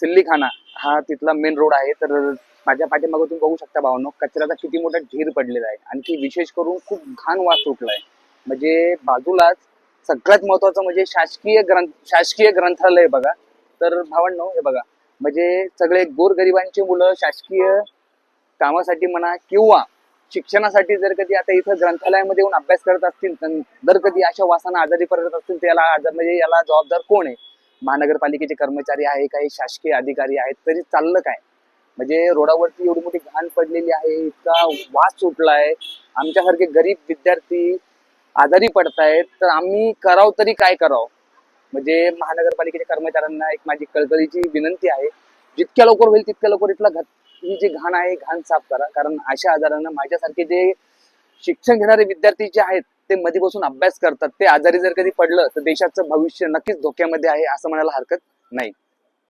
सिल्लीखाना हा तिथला main road आहे. तर माझ्या पाठीमागे तुम्ही बघू शकता भावांनो, कचऱ्याचा किती मोठा ढीर पडलेला आहे. आणखी विशेष करून खूप घाण वास सुटलाय. म्हणजे बाजूलाच सगळ्यात महत्वाचं म्हणजे शासकीय ग्रंथालय बघा. तर भावांनो हे बघा, म्हणजे सगळे गोरगरिबांची मुलं शासकीय कामासाठी म्हणा किंवा शिक्षणासाठी जर कधी आता इथं ग्रंथालयामध्ये येऊन अभ्यास करत असतील, तर जर कधी अशा वासानं आजारी पडत असतील तर याला जबाबदार कोण आहे? महानगरपालिकेचे कर्मचारी आहे, काही शासकीय अधिकारी आहेत, तरी चाललं काय? म्हणजे रोडावरती एवढी मोठी घाण पडलेली आहे, इतका वास सुटलाय, आमच्यासारखे गरीब विद्यार्थी आजारी पडतायत, तर आम्ही करावं तरी काय करावं? म्हणजे महानगरपालिकेच्या कर्मचाऱ्यांना एक माझी कळकळीची विनंती आहे, जितक्या लवकर होईल तितक्या लवकर ही जी घाण आहे घाण साफ करा. कारण अशा आजारांना माझ्यासारखे जे शिक्षण घेणारे विद्यार्थी जे आहेत ते मध्ये बसून अभ्यास करतात, ते आजारी जर कधी पडलं तर देशाचं भविष्य नक्कीच धोक्यामध्ये आहे असं म्हणायला हरकत नाही.